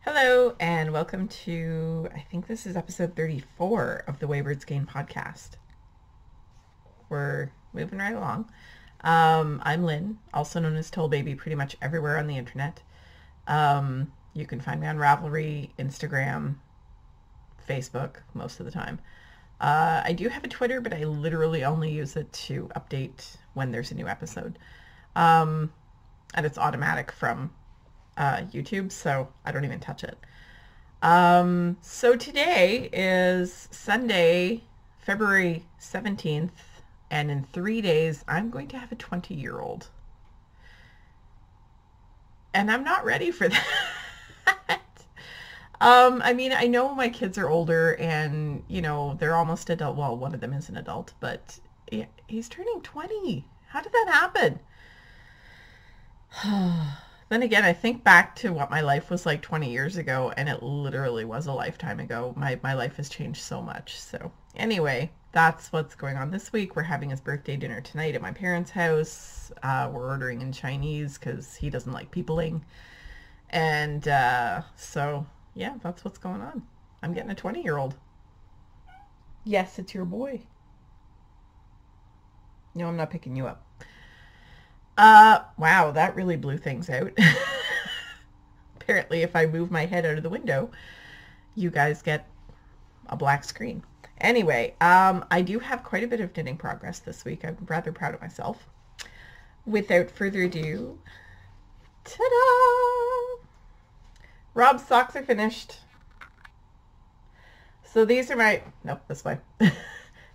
Hello, and welcome to, I think this is episode 34 of the Wayward Skein podcast. We're moving right along. I'm Lynn, also known as Toll Baby, pretty much everywhere on the internet. You can find me on Ravelry, Instagram, Facebook most of the time. I do have a Twitter, but I literally only use it to update when there's a new episode. And it's automatic from YouTube, so I don't even touch it. So today is Sunday, February 17th, and in 3 days I'm going to have a 20-year-old. And I'm not ready for that. I mean, I know my kids are older and, they're almost adult. Well, one of them is an adult, but he's turning 20. How did that happen? Then again, I think back to what my life was like 20 years ago, and it literally was a lifetime ago. My life has changed so much. So anyway, that's what's going on this week. We're having his birthday dinner tonight at my parents' house. We're ordering in Chinese because he doesn't like peopling. And so, yeah, that's what's going on. I'm getting a 20-year-old. Yes, it's your boy. No, I'm not picking you up. Wow, that really blew things out. Apparently, if I move my head out of the window, you guys get a black screen. Anyway, I do have quite a bit of knitting progress this week. I'm rather proud of myself. Without further ado, ta-da! Rob's socks are finished. So these are my, nope, this way.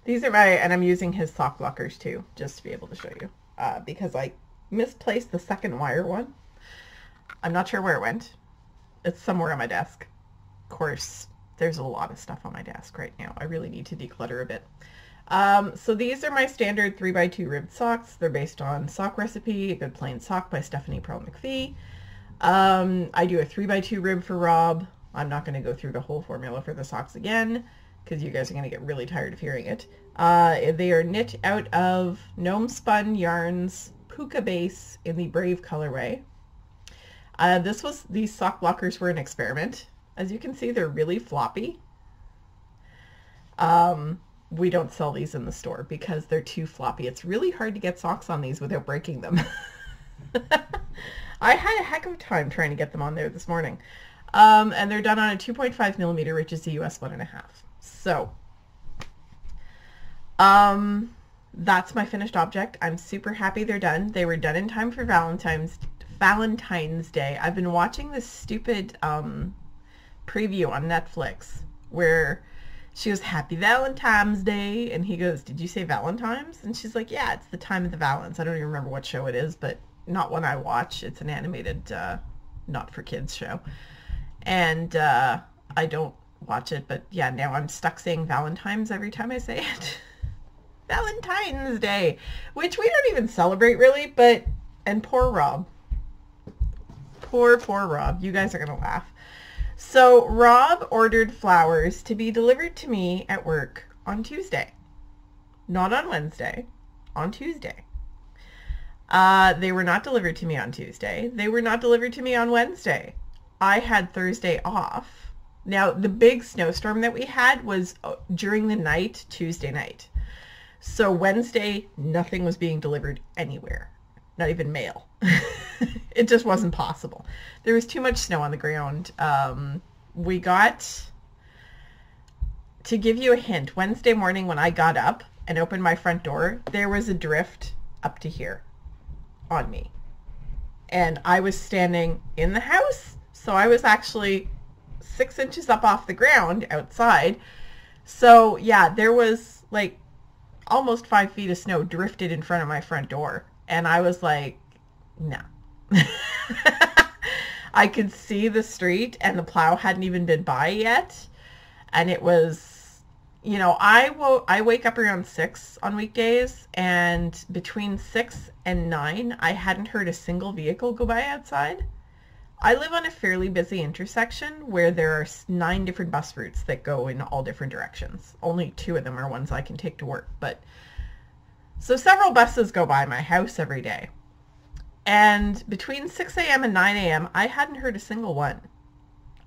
These are my, and I'm using his sock blockers too, just to be able to show you. Because I misplaced the second wire one. I'm not sure where it went. It's somewhere on my desk. Of course, there's a lot of stuff on my desk right now. I really need to declutter a bit. So these are my standard 3x2 ribbed socks. They're based on Sock Recipe, A Good Plain Sock by Stephanie Pearl McPhee. I do a 3x2 rib for Rob. I'm not going to go through the whole formula for the socks again, because you guys are going to get really tired of hearing it. They are knit out of Gnome Spun Yarns Puka Base in the Brave colorway. These sock blockers were an experiment. As you can see, they're really floppy. We don't sell these in the store because they're too floppy. It's really hard to get socks on these without breaking them. I had a heck of a time trying to get them on there this morning. And they're done on a 2.5 millimeter, which is the US 1.5. So, that's my finished object. I'm super happy they're done. They were done in time for Valentine's Day. I've been watching this stupid preview on Netflix where she goes, "Happy Valentine's Day," and he goes, "Did you say Valentine's?" And she's like, "Yeah, it's the time of the Valents." I don't even remember what show it is, but not one I watch. It's an animated, not for kids show. And I don't watch it, but yeah, now I'm stuck saying Valentine's every time I say it. Valentine's Day, which we don't even celebrate really, but, and poor Rob. Poor Rob. You guys are going to laugh. So Rob ordered flowers to be delivered to me at work on Tuesday. Not on Wednesday, on Tuesday. They were not delivered to me on Tuesday. They were not delivered to me on Wednesday. I had Thursday off. Now, the big snowstorm that we had was during the night, Tuesday night. So Wednesday, nothing was being delivered anywhere. Not even mail. It just wasn't possible. There was too much snow on the ground. We got, to give you a hint, Wednesday morning when I got up and opened my front door, there was a drift up to here on me. And I was standing in the house. So I was actually 6 inches up off the ground outside. So yeah, there was like almost 5 feet of snow drifted in front of my front door. And I was like, no. I could see the street and the plow hadn't even been by yet. And it was, I wake up around 6 on weekdays, and between 6 and 9, I hadn't heard a single vehicle go by outside. I live on a fairly busy intersection where there are 9 different bus routes that go in all different directions. Only 2 of them are ones I can take to work. But so several buses go by my house every day. And between 6 a.m. and 9 a.m., I hadn't heard a single one.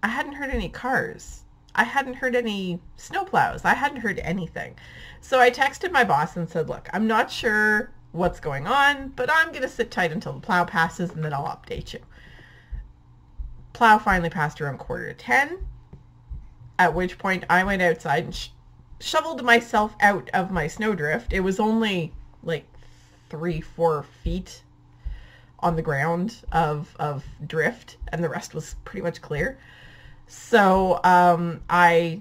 I hadn't heard any cars. I hadn't heard any snowplows. I hadn't heard anything. So I texted my boss and said, look, I'm not sure what's going on, but I'm going to sit tight until the plow passes and then I'll update you. Plow finally passed around 9:45, at which point I went outside and shoveled myself out of my snowdrift. It was only like 3-4 feet on the ground of drift, and the rest was pretty much clear. So I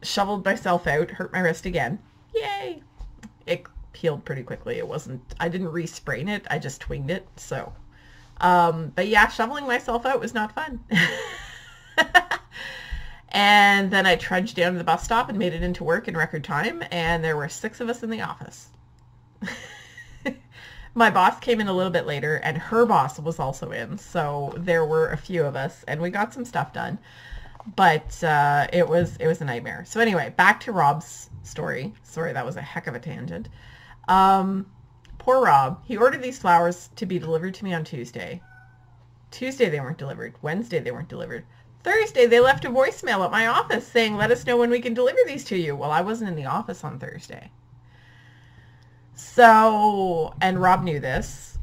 shoveled myself out, hurt my wrist again. Yay! It healed pretty quickly. I didn't re-sprain it, I just twinged it. So, but yeah, shoveling myself out was not fun. And then I trudged down to the bus stop and made it into work in record time, and there were 6 of us in the office. My boss came in a little bit later, and her boss was also in, so there were a few of us, and we got some stuff done. But it was a nightmare. So anyway, back to Rob's story. Sorry, that was a heck of a tangent. Poor Rob. He ordered these flowers to be delivered to me on Tuesday. Tuesday they weren't delivered. Wednesday they weren't delivered. Thursday they left a voicemail at my office saying, let us know when we can deliver these to you. Well, I wasn't in the office on Thursday. So, and Rob knew this,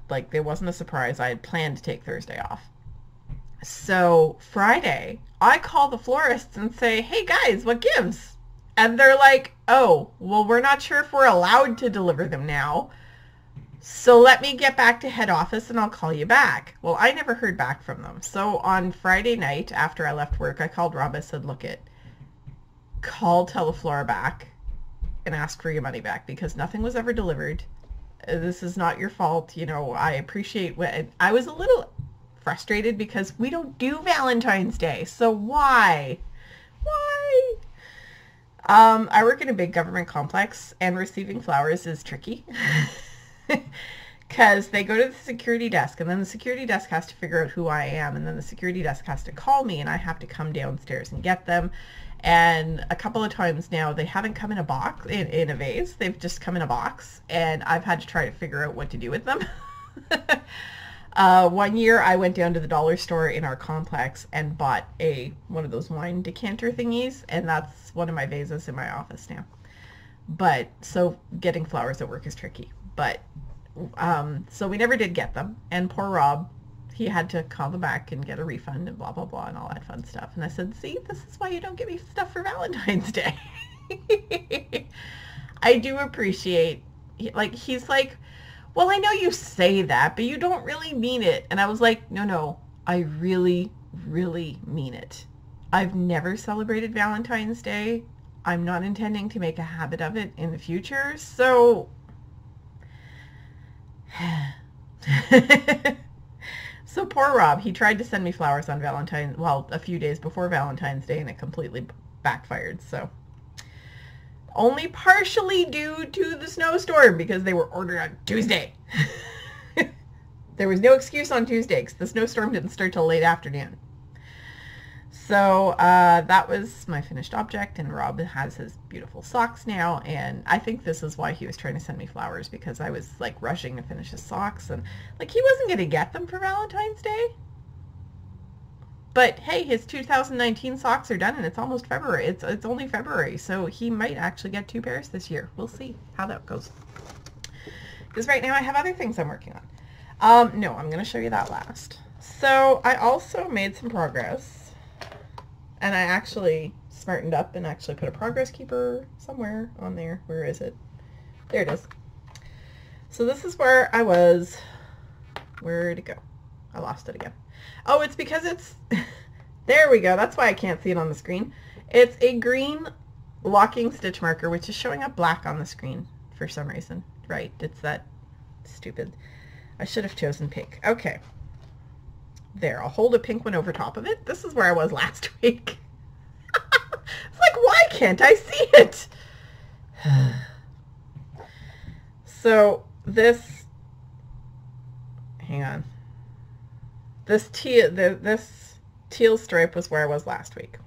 like it wasn't a surprise. I had planned to take Thursday off. So Friday, I call the florists and say, hey guys, what gives? And they're like, oh, well, we're not sure if we're allowed to deliver them now. So let me get back to head office and I'll call you back. Well, I never heard back from them. So on Friday night after I left work, I called Rob. I said, look call Teleflora back and ask for your money back because nothing was ever delivered. This is not your fault. You know, I appreciate I was a little frustrated because we don't do Valentine's Day. So why? I work in a big government complex and receiving flowers is tricky because they go to the security desk and then the security desk has to figure out who I am and then the security desk has to call me and I have to come downstairs and get them. And a couple of times now they haven't come in a box, in a vase. They've just come in a box and I've had to try to figure out what to do with them. One year I went down to the dollar store in our complex and bought one of those wine decanter thingies, and that's one of my vases in my office now. But so getting flowers at work is tricky. But so we never did get them, and poor Rob, he had to call them back and get a refund and blah blah blah and all that fun stuff. And I said, see, this is why you don't get me stuff for Valentine's Day. I do appreciate, like, he's like, well, I know you say that, but you don't really mean it. And I was like, no, I really, really mean it. I've never celebrated Valentine's Day. I'm not intending to make a habit of it in the future. So, so poor Rob, he tried to send me flowers on a few days before Valentine's Day, and it completely backfired. So only partially due to the snowstorm because they were ordered on Tuesday. There was no excuse on Tuesday because the snowstorm didn't start till late afternoon. So that was my finished object, and Rob has his beautiful socks now, and I think this is why he was trying to send me flowers, because I was like rushing to finish his socks, and like he wasn't going to get them for Valentine's Day. But hey, his 2019 socks are done and it's almost February. It's only February, so he might actually get 2 pairs this year. We'll see how that goes. Because right now I have other things I'm working on. No, I'm going to show you that last. So I also made some progress, and I actually smartened up and actually put a progress keeper somewhere on there. Where is it? There it is. So this is where I was. Where'd it go? I lost it again. Oh, it's because it's, there we go. That's why I can't see it on the screen. It's a green locking stitch marker, which is showing up black on the screen for some reason. Right, it's that stupid. I should have chosen pink. Okay. There, I'll hold a pink one over top of it. This is where I was last week. It's like, why can't I see it? So this, hang on. This teal stripe was where I was last week.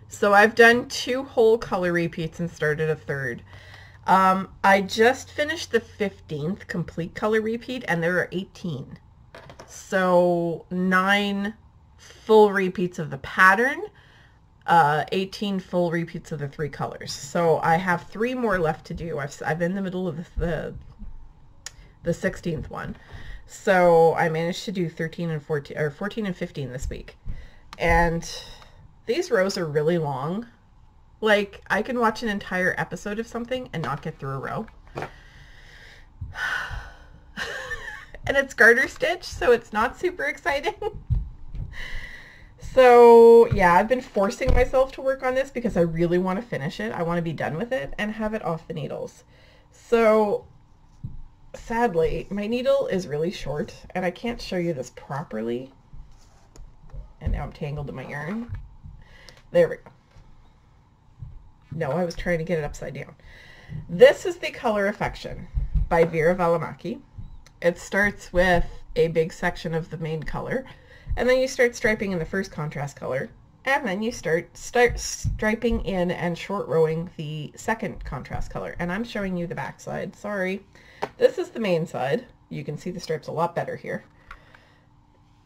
So I've done 2 whole color repeats and started a 3rd. I just finished the 15th complete color repeat, and there are 18. So 9 full repeats of the pattern, 18 full repeats of the 3 colors. So I have 3 more left to do. I'm in the middle of the 16th one. So I managed to do 13 and 14, or 14 and 15 this week. And these rows are really long. Like, I can watch an entire episode of something and not get through a row. And it's garter stitch, so it's not super exciting. So yeah, I've been forcing myself to work on this because I really want to finish it. I want to be done with it and have it off the needles. So sadly, my needle is really short and I can't show you this properly. And now I'm tangled in my yarn. There we go. No, I was trying to get it upside down. This is the Color Affection by Vera Valimaki. It starts with a big section of the main color, and then you start striping in the first contrast color, and then you start striping in and short rowing the second contrast color. And I'm showing you the back side. Sorry. This is the main side. You can see the stripes a lot better here.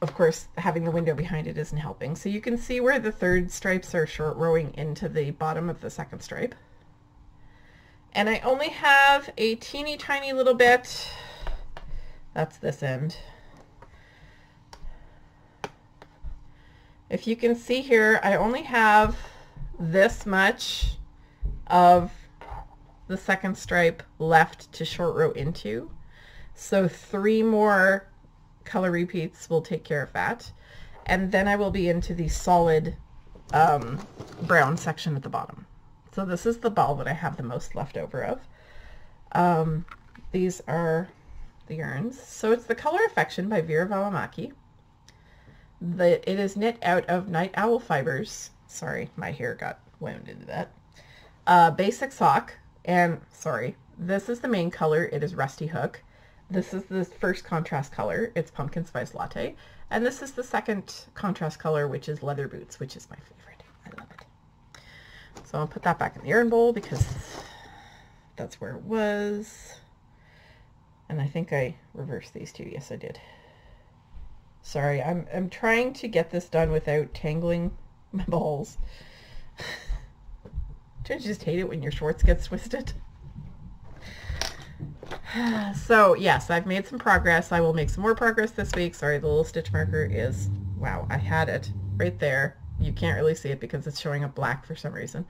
Of course, having the window behind it isn't helping. So you can see where the third stripes are short rowing into the bottom of the second stripe. And I only have a teeny tiny little bit. That's this end. If you can see here, I only have this much of the second stripe left to short row into. So 3 more color repeats will take care of that. And then I will be into the solid brown section at the bottom. So this is the ball that I have the most left over of. These are the yarns. So it's the Color Affection by Vera Valimaki. It is knit out of night owl fibers. Sorry, my hair got wound into that. Basic sock, and sorry, this is the main color. It is Rusty Hook. This is the first contrast color. It's Pumpkin Spice Latte. And this is the second contrast color, which is Leather Boots, which is my favorite. I love it. So I'll put that back in the yarn bowl because that's where it was. And I think I reversed these two. Yes, I did. Sorry, I'm trying to get this done without tangling my balls. Don't you just hate it when your shorts get twisted? So yes, I've made some progress. I will make some more progress this week. Sorry, the little stitch marker is, wow, I had it right there. You can't really see it because it's showing up black for some reason.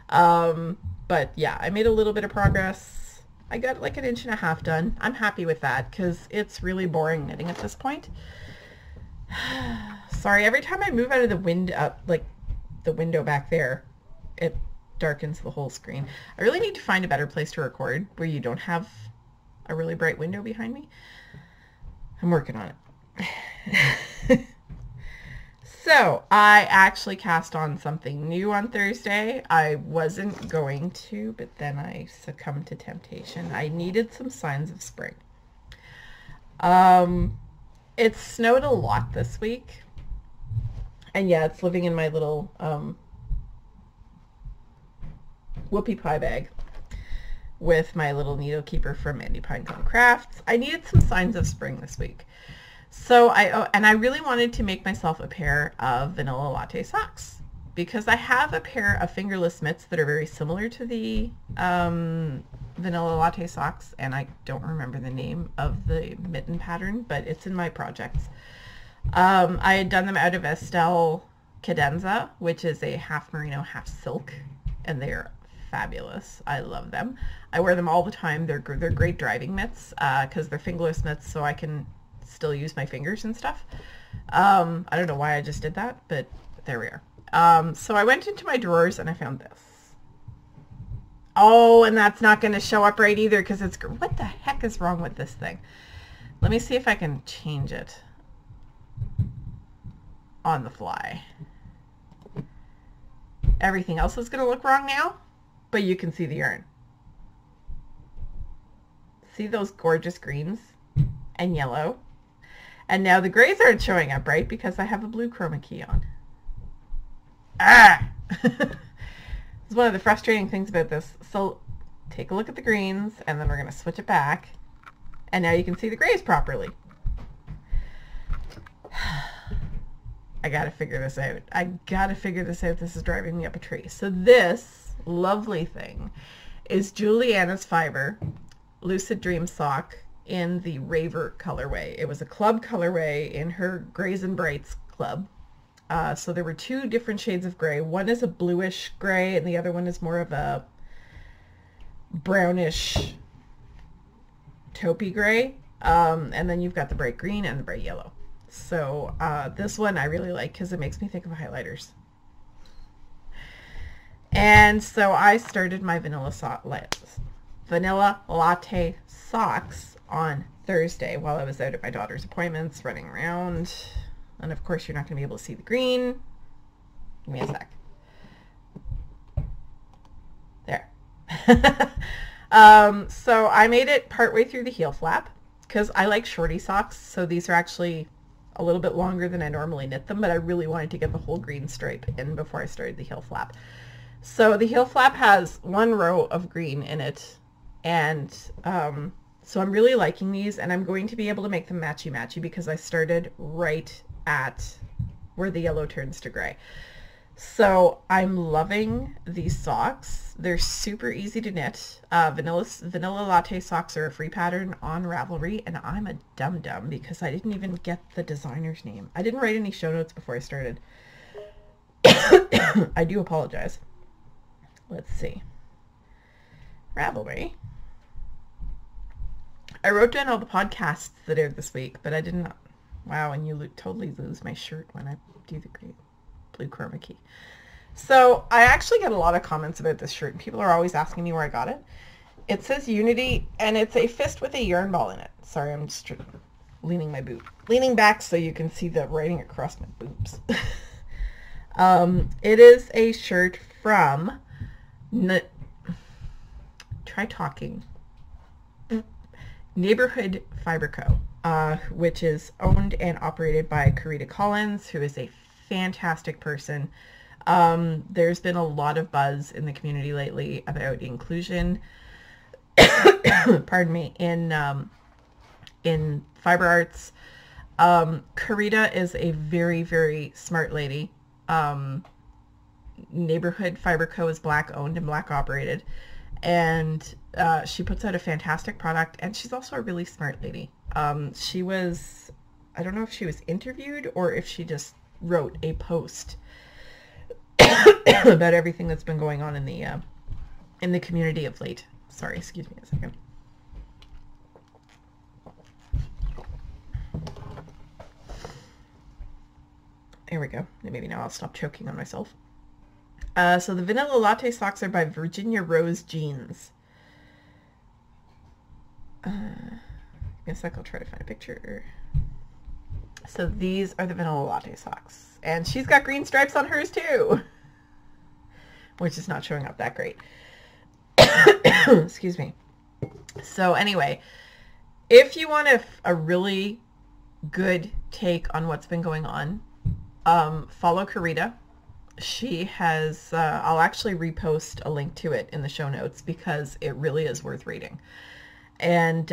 But yeah, I made a little bit of progress. I got like 1.5 inches done. I'm happy with that because it's really boring knitting at this point. Sorry, every time I move out of the window, like the window back there, it darkens the whole screen. I really need to find a better place to record where you don't have a really bright window behind me. I'm working on it. So I actually cast on something new on Thursday. I wasn't going to, but then I succumbed to temptation. I needed some signs of spring. It snowed a lot this week. And yeah, it's living in my little whoopie pie bag with my little needle keeper from Mandy Pinecone Crafts. I needed some signs of spring this week. So I really wanted to make myself a pair of vanilla latte socks because I have a pair of fingerless mitts that are very similar to the vanilla latte socks, and I don't remember the name of the mitten pattern, but it's in my projects. I had done them out of Estelle Cadenza, which is a half merino, half silk, and they're fabulous. I love them. I wear them all the time. They're great driving mitts because they're fingerless mitts, so I can still use my fingers and stuff. I don't know why I just did that, but there we are. So I went into my drawers and I found this. Oh, and that's not going to show up right either because it's, what the heck is wrong with this thing? Let me see if I can change it on the fly. Everything else is going to look wrong now, but you can see the yarn. See those gorgeous greens and yellow? And now the grays aren't showing up right because I have a blue chroma key on. Ah! It's one of the frustrating things about this. So take a look at the greens and then we're going to switch it back. And now you can see the grays properly. I gotta figure this out. I gotta figure this out. This is driving me up a tree. So this lovely thing is Juliana's Fiber Lucid Dream sock in the Raver colorway. It was a club colorway in her Grays and Brights club. So there were two different shades of gray. One is a bluish gray and the other one is more of a brownish taupey gray. And then you've got the bright green and the bright yellow. So this one I really like because it makes me think of highlighters. And so I started my vanilla latte socks on Thursday while I was out at my daughter's appointments running around. And of course you're not going to be able to see the green. Give me a sec. There. So I made it partway through the heel flap because I like shorty socks. So these are actually a little bit longer than I normally knit them, but I really wanted to get the whole green stripe in before I started the heel flap. So the heel flap has one row of green in it, and so I'm really liking these, and I'm going to be able to make them matchy-matchy because I started right at where the yellow turns to gray. So I'm loving these socks. They're super easy to knit. Vanilla latte socks are a free pattern on Ravelry, and I'm a dum-dum because I didn't even get the designer's name. I didn't write any show notes before I started. I do apologize. Let's see. Ravelry. I wrote down all the podcasts that aired this week, but I didn't. Wow, and you totally lose my shirt when I do the great blue chroma key. So I actually get a lot of comments about this shirt, and people are always asking me where I got it. It says Unity, and it's a fist with a yarn ball in it. Sorry, I'm just leaning back so you can see the writing across my boobs. It is a shirt from Neighborhood Fiber Co., which is owned and operated by Karita Collins, who is a fantastic person. There's been a lot of buzz in the community lately about inclusion, pardon me, in fiber arts. Karita is a very, very smart lady. Neighborhood Fiber Co. is Black owned and Black operated, and she puts out a fantastic product, and she's also a really smart lady. She was, I don't know if she was interviewed or if she just wrote a post about everything that's been going on in the community of late. Sorry, excuse me a second. There we go. Maybe now I'll stop choking on myself. So the vanilla latte socks are by Virginia Rose Jeans. Give me a sec, I'll try to find a picture. So these are the vanilla latte socks. And she's got green stripes on hers too, which is not showing up that great. Excuse me. So anyway, if you want a really good take on what's been going on, follow Karita. She has, I'll actually repost a link to it in the show notes because it really is worth reading. And,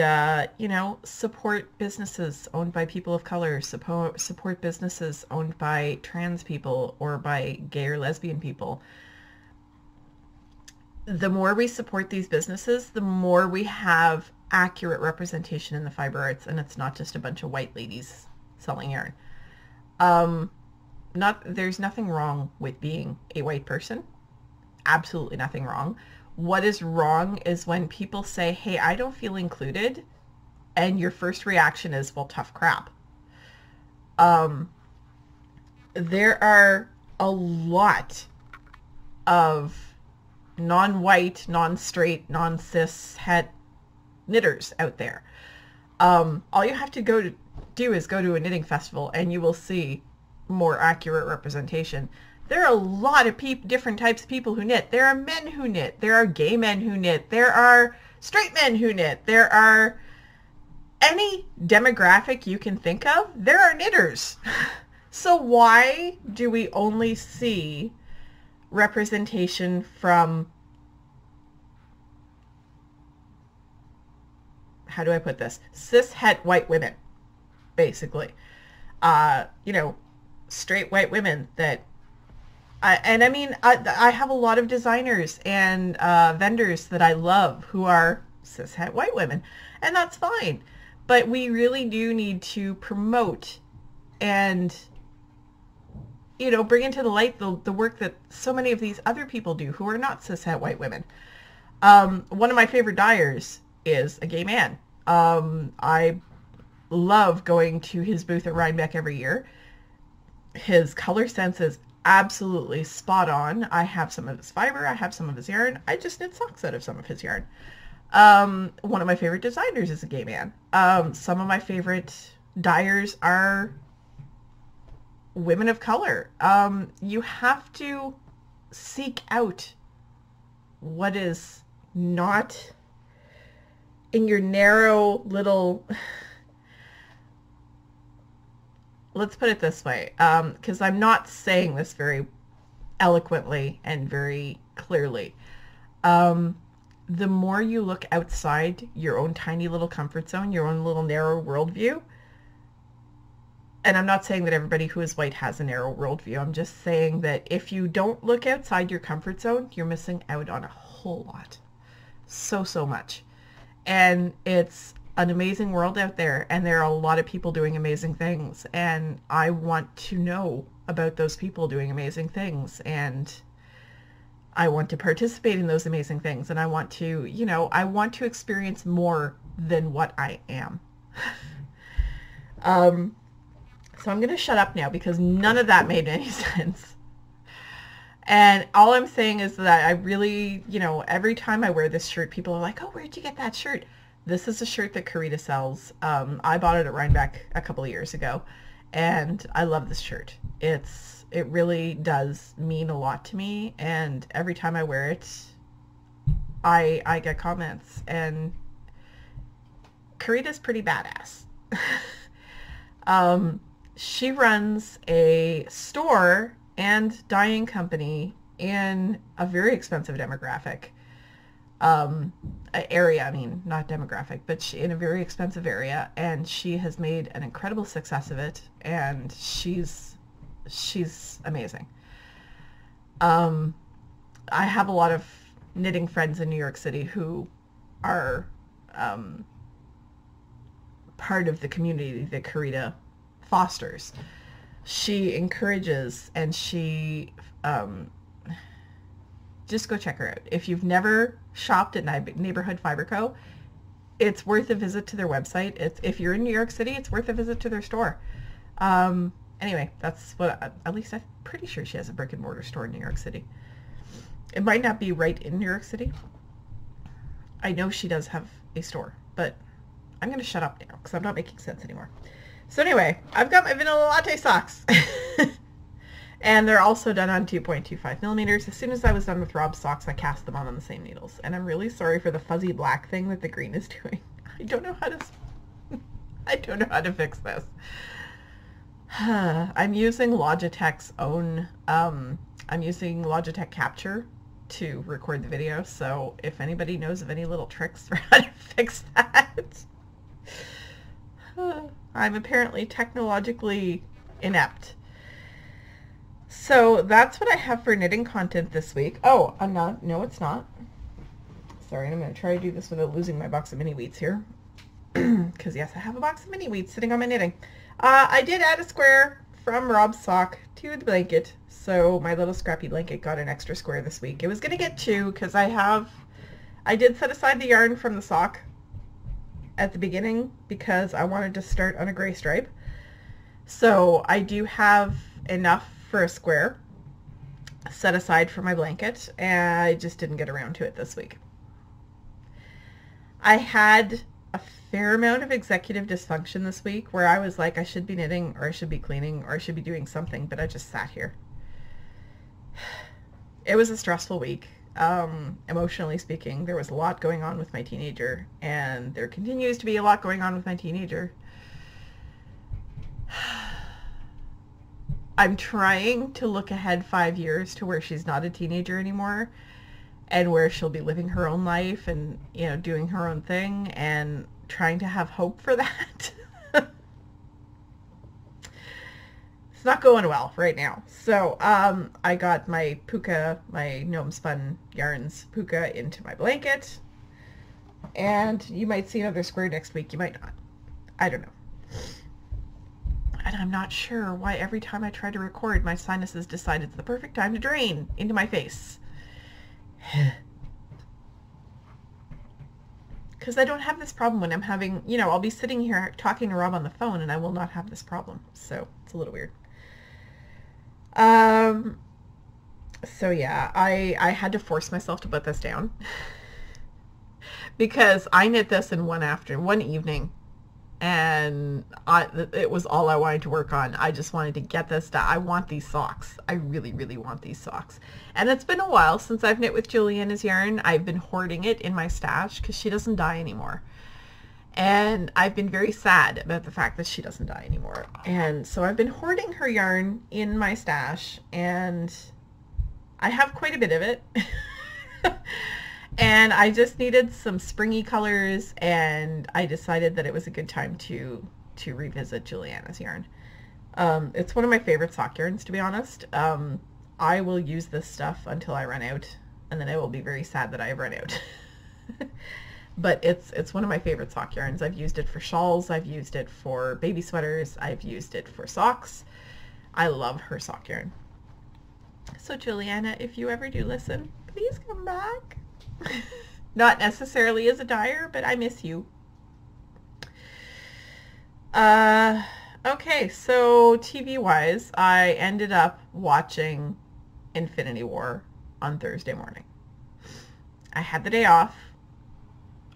you know, support businesses owned by people of color, support businesses owned by trans people or by gay or lesbian people. The more we support these businesses, the more we have accurate representation in the fiber arts, and it's not just a bunch of white ladies selling yarn. There's nothing wrong with being a white person. Absolutely nothing wrong. What is wrong is when people say, hey, I don't feel included, and your first reaction is, well, tough crap. There are a lot of non-white, non-straight, non-cis het knitters out there. All you have to do is go to a knitting festival and you will see more accurate representation. There are a lot of different types of people who knit. There are men who knit. There are gay men who knit. There are straight men who knit. There are any demographic you can think of. There are knitters. So why do we only see representation from, how do I put this, cis het white women, basically? You know, straight white women that I have a lot of designers and vendors that I love who are cishet white women, and that's fine. But we really do need to promote and, you know, bring into the light the work that so many of these other people do who are not cishet white women. One of my favorite dyers is a gay man. I love going to his booth at Rhinebeck every year. His color sense is absolutely spot on. I have some of his fiber. I have some of his yarn. I just knit socks out of some of his yarn. One of my favorite designers is a gay man. Some of my favorite dyers are women of color. You have to seek out what is not in your narrow little... Let's put it this way, because I'm not saying this very eloquently and very clearly. The more you look outside your own tiny little comfort zone, your own little narrow worldview, and I'm not saying that everybody who is white has a narrow worldview, I'm just saying that if you don't look outside your comfort zone, you're missing out on a whole lot. So much. And it's an amazing world out there, and there are a lot of people doing amazing things, and I want to know about those people doing amazing things, and I want to participate in those amazing things, and I want to, you know, I want to experience more than what I am. So I'm going to shut up now because none of that made any sense. And all I'm saying is that I really, you know, every time I wear this shirt, people are like, oh, where'd you get that shirt? This is a shirt that Karita sells. I bought it at Rhinebeck a couple of years ago, and I love this shirt. It really does mean a lot to me, and every time I wear it, I get comments, and Karita's pretty badass. She runs a store and dyeing company in a very expensive demographic. Area, I mean, not demographic, but in a very expensive area, and she has made an incredible success of it, and she's amazing. I have a lot of knitting friends in New York City who are part of the community that Karita fosters. She encourages, and she just go check her out. If you've never shopped at Neighborhood Fiber Co., it's worth a visit to their website. If you're in New York City, it's worth a visit to their store. Anyway, that's what, at least I'm pretty sure she has a brick and mortar store in New York City. It might not be right in New York City. I know she does have a store, but I'm going to shut up now because I'm not making sense anymore. So anyway, I've got my vanilla latte socks. And they're also done on 2.25 millimeters. As soon as I was done with Rob's socks, I cast them on the same needles. And I'm really sorry for the fuzzy black thing that the green is doing. I don't know how to fix this. I'm using Logitech's own, I'm using Logitech Capture to record the video. So if anybody knows of any little tricks for how to fix that, I'm apparently technologically inept. So that's what I have for knitting content this week. Oh, I'm not. No, it's not. Sorry, I'm going to try to do this without losing my box of mini wheats here. Because yes, I have a box of mini wheats sitting on my knitting. I did add a square from Rob's sock to the blanket. So my little scrappy blanket got an extra square this week. It was going to get 2 because I did set aside the yarn from the sock at the beginning because I wanted to start on a gray stripe. So I do have enough for a square set aside for my blanket, and I just didn't get around to it this week. I had a fair amount of executive dysfunction this week where I was like, I should be knitting, or I should be cleaning, or I should be doing something, but I just sat here. It was a stressful week. Emotionally speaking, there was a lot going on with my teenager, and there continues to be a lot going on with my teenager. I'm trying to look ahead 5 years to where she's not a teenager anymore, and where she'll be living her own life and, you know, doing her own thing, and trying to have hope for that. it's not going well right now. So I got my puka, my gnome spun yarns puka into my blanket, and you might see another square next week. You might not. I don't know. And I'm not sure why every time I try to record, my sinuses decide it's the perfect time to drain into my face. Because I don't have this problem when I'm having, you know, I'll be sitting here talking to Rob on the phone and I will not have this problem. So it's a little weird. So yeah, I had to force myself to put this down because I knit this in one evening, and it was all I wanted to work on. I just wanted to get this done. I want these socks. I really, really want these socks. And it's been a while since I've knit with Juliana's yarn. I've been hoarding it in my stash because she doesn't dye anymore. And I've been very sad about the fact that she doesn't dye anymore. And so I've been hoarding her yarn in my stash, and I have quite a bit of it. And I just needed some springy colors, and I decided that it was a good time to revisit Juliana's yarn. It's one of my favorite sock yarns, to be honest. I will use this stuff until I run out, and then I will be very sad that I have run out. But it's one of my favorite sock yarns. I've used it for shawls, I've used it for baby sweaters, I've used it for socks. I love her sock yarn. So Juliana, if you ever do listen, please come back. Not necessarily as a dyer, but I miss you. Okay, so TV-wise, I ended up watching Infinity War on Thursday morning. I had the day off.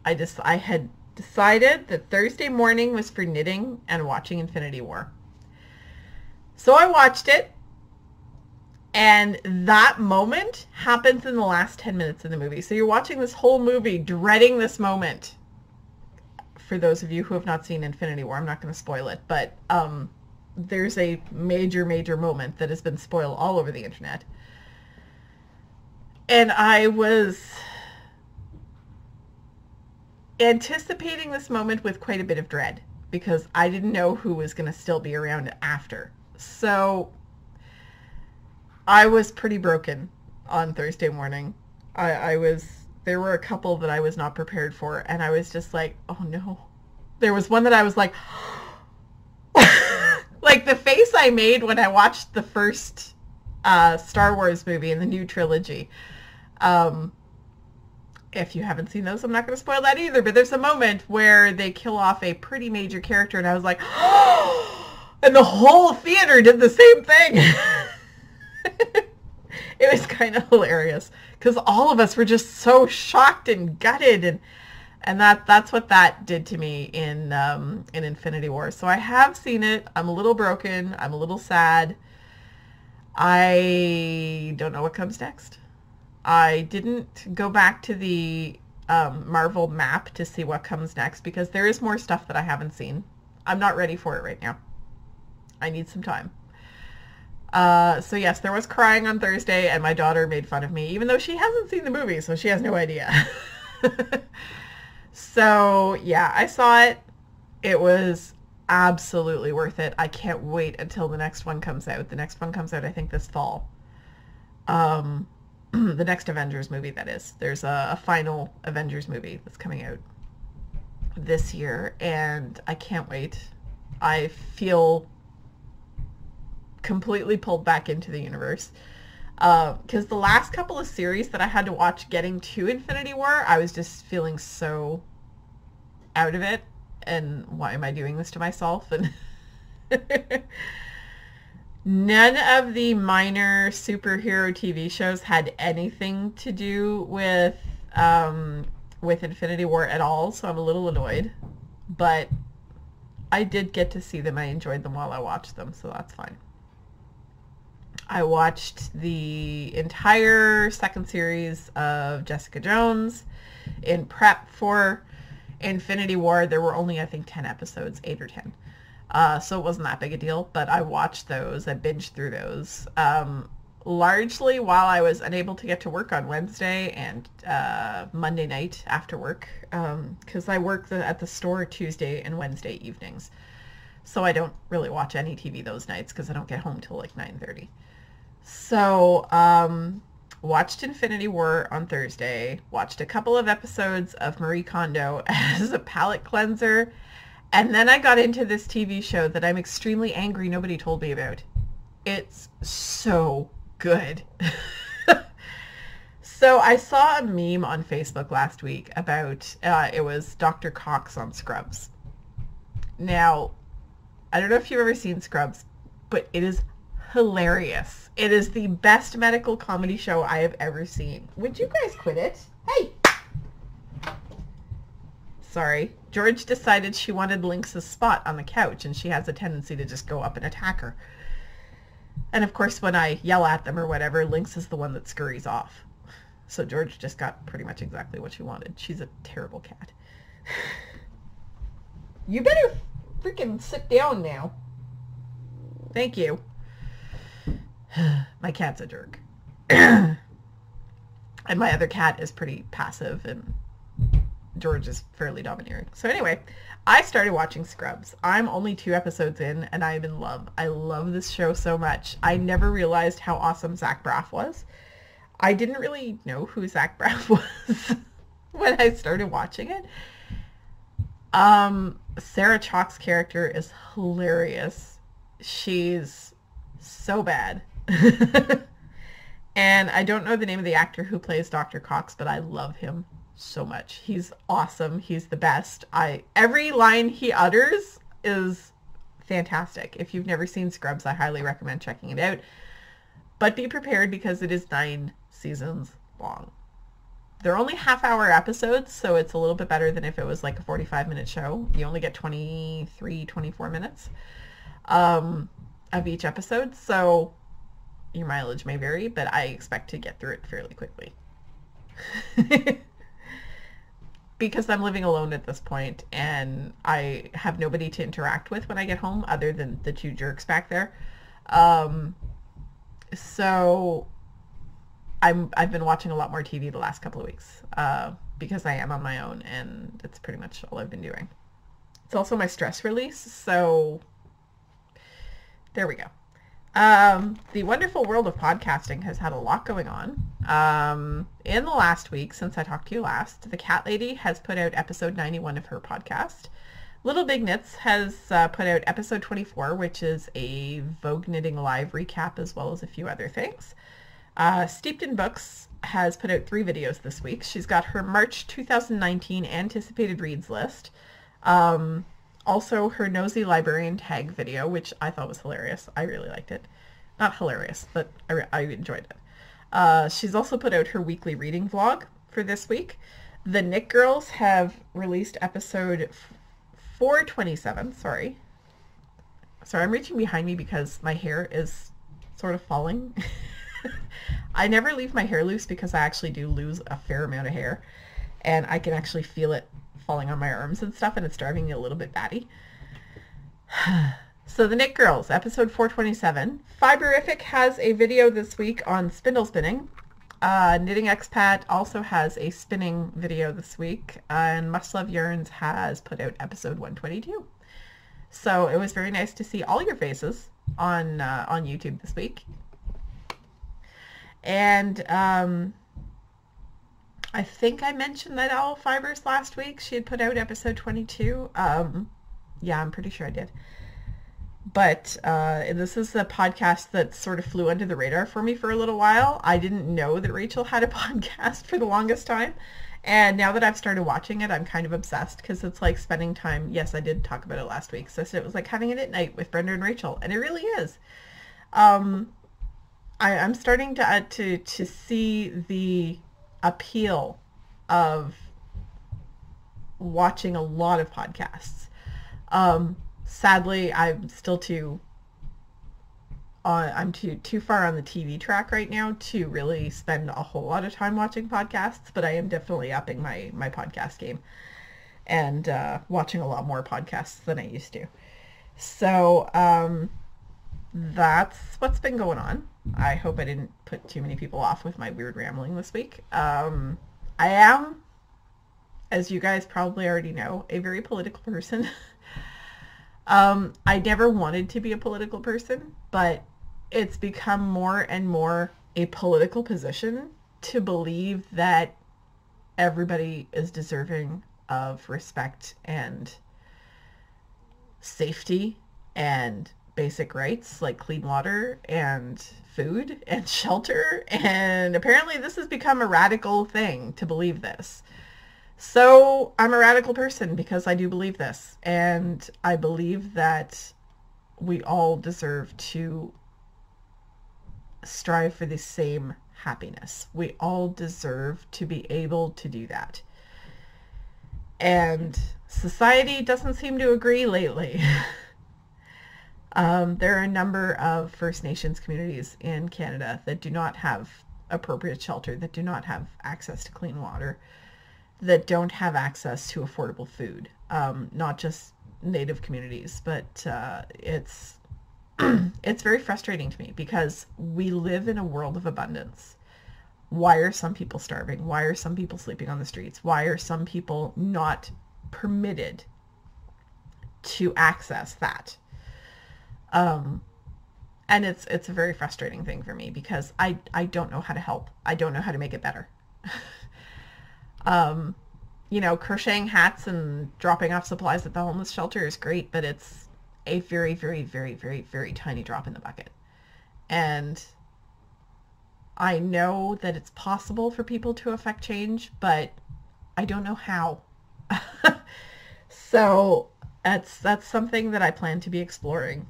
I had decided that Thursday morning was for knitting and watching Infinity War. So I watched it. And that moment happens in the last 10 minutes of the movie. So you're watching this whole movie dreading this moment. For those of you who have not seen Infinity War, I'm not going to spoil it, but there's a major, major moment that has been spoiled all over the internet. And I was anticipating this moment with quite a bit of dread because I didn't know who was going to still be around after. So I was pretty broken on Thursday morning. There were a couple that I was not prepared for, and I was just like, oh no. There was one that I was like, like the face I made when I watched the first Star Wars movie in the new trilogy. If you haven't seen those, I'm not going to spoil that either, but there's a moment where they kill off a pretty major character, and I was like, and the whole theater did the same thing. It was kind of hilarious because all of us were just so shocked and gutted, and that's what that did to me in Infinity War. So I have seen it. I'm a little broken. I'm a little sad. I don't know what comes next. I didn't go back to the Marvel map to see what comes next because there is more stuff that I haven't seen. I'm not ready for it right now. I need some time. So yes, there was crying on Thursday, and my daughter made fun of me, even though she hasn't seen the movie, so she has no idea. So yeah, I saw it. It was absolutely worth it. I can't wait until the next one comes out. The next one comes out, I think, this fall. The next Avengers movie, that is. There's a final Avengers movie that's coming out this year, and I can't wait. I feel completely pulled back into the universe because the last couple of series that I had to watch getting to Infinity War, I was just feeling so out of it, and why am I doing this to myself? And none of the minor superhero TV shows had anything to do with Infinity War at all, so I'm a little annoyed, but I did get to see them. I enjoyed them while I watched them, so that's fine. I watched the entire second series of Jessica Jones in prep for Infinity War. There were only, I think, 10 episodes, 8 or 10. So it wasn't that big a deal, but I watched those. I binged through those. Largely while I was unable to get to work on Wednesday and Monday night after work, because I work at the store Tuesday and Wednesday evenings. So I don't really watch any TV those nights because I don't get home till like 9:30. So, watched Infinity War on Thursday, watched a couple of episodes of Marie Kondo as a palate cleanser, and then I got into this TV show that I'm extremely angry nobody told me about. It's so good. So I saw a meme on Facebook last week about, it was Dr. Cox on Scrubs. Now, I don't know if you've ever seen Scrubs, but it is hilarious. It is the best medical comedy show I have ever seen. Would you guys quit it? Hey! Sorry. George decided she wanted Lynx's spot on the couch, and she has a tendency to just go up and attack her. And of course, when I yell at them or whatever, Lynx is the one that scurries off. So George just got pretty much exactly what she wanted. She's a terrible cat. You better freaking sit down now. Thank you. My cat's a jerk. And my other cat is pretty passive, and George is fairly domineering. So anyway, I started watching Scrubs. I'm only 2 episodes in, and I'm in love. I love this show so much. I never realized how awesome Zach Braff was. I didn't really know who Zach Braff was when I started watching it. Sarah Chalk's character is hilarious. She's so bad. And I don't know the name of the actor who plays Dr. Cox, but I love him so much. He's awesome. He's the best. Every line he utters is fantastic. If you've never seen Scrubs, I highly recommend checking it out. But be prepared because it is 9 seasons long. They're only half-hour episodes, so it's a little bit better than if it was like a 45-minute show. You only get 23, 24 minutes of each episode, so your mileage may vary, but I expect to get through it fairly quickly. Because I'm living alone at this point, and I have nobody to interact with when I get home other than the 2 jerks back there. So I've been watching a lot more TV the last couple of weeks because I am on my own, and that's pretty much all I've been doing. It's also my stress release, so there we go. The wonderful world of podcasting has had a lot going on. In the last week, since I talked to you last, the Cat Lady has put out episode 91 of her podcast. Little Big Knits has put out episode 24, which is a Vogue Knitting Live recap, as well as a few other things. Steeped in Books has put out 3 videos this week. She's got her March 2019 anticipated reads list. Also her Nosy Librarian tag video, which I thought was hilarious. I really liked it. Not hilarious, but I enjoyed it. She's also put out her weekly reading vlog for this week. The Knit Girls have released episode 427. Sorry, I'm reaching behind me because my hair is sort of falling. I never leave my hair loose because I actually do lose a fair amount of hair, and I can actually feel it falling on my arms and stuff, and it's driving me a little bit batty. So the Knit Girls, episode 427. Fiberific has a video this week on spindle spinning. Knitting Expat also has a spinning video this week, and Must Love Yarns has put out episode 122. So it was very nice to see all your faces on YouTube this week. And I think I mentioned Night Owl Fibers last week. She had put out episode 22. Yeah, I'm pretty sure I did. But this is a podcast that sort of flew under the radar for me for a little while. I didn't know that Rachel had a podcast for the longest time. And now that I've started watching it, I'm kind of obsessed because it's like spending time. Yes, I did talk about it last week. So I said it was like having it at night with Brenda and Rachel. And it really is. I'm starting to see the appeal of watching a lot of podcasts. Sadly, I'm still too far on the TV track right now to really spend a whole lot of time watching podcasts, but I am definitely upping my podcast game and watching a lot more podcasts than I used to. So that's what's been going on. I hope I didn't put too many people off with my weird rambling this week. I am, as you guys probably already know, a very political person. I never wanted to be a political person, but it's become more and more a political position to believe that everybody is deserving of respect and safety and basic rights like clean water and food and shelter. And apparently this has become a radical thing to believe this. So I'm a radical person because I do believe this. And I believe that we all deserve to strive for the same happiness. We all deserve to be able to do that. And society doesn't seem to agree lately. There are a number of First Nations communities in Canada that do not have appropriate shelter, that do not have access to clean water, that don't have access to affordable food. Not just Native communities, but it's it's very frustrating to me because we live in a world of abundance. Why are some people starving? Why are some people sleeping on the streets? Why are some people not permitted to access that? And it's a very frustrating thing for me because I don't know how to help. I don't know how to make it better. You know, crocheting hats and dropping off supplies at the homeless shelter is great, but it's a very, very, very, very, very tiny drop in the bucket. And I know that it's possible for people to affect change, but I don't know how. So that's something that I plan to be exploring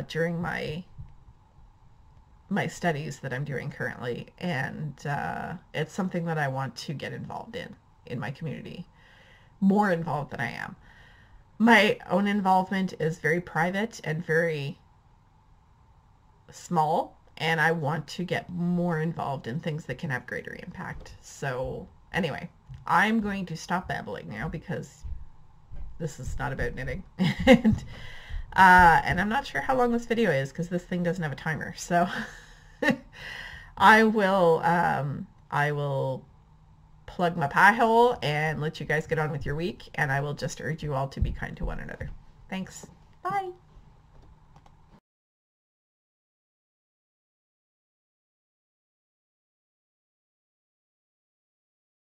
during my studies that I'm doing currently, and it's something that I want to get involved in my community, more involved than I am. My own involvement is very private and very small, and I want to get more involved in things that can have greater impact. So anyway, I'm going to stop babbling now because this is not about knitting. And I'm not sure how long this video is because this thing doesn't have a timer. So I will plug my pie hole and let you guys get on with your week, and I will just urge you all to be kind to one another. Thanks.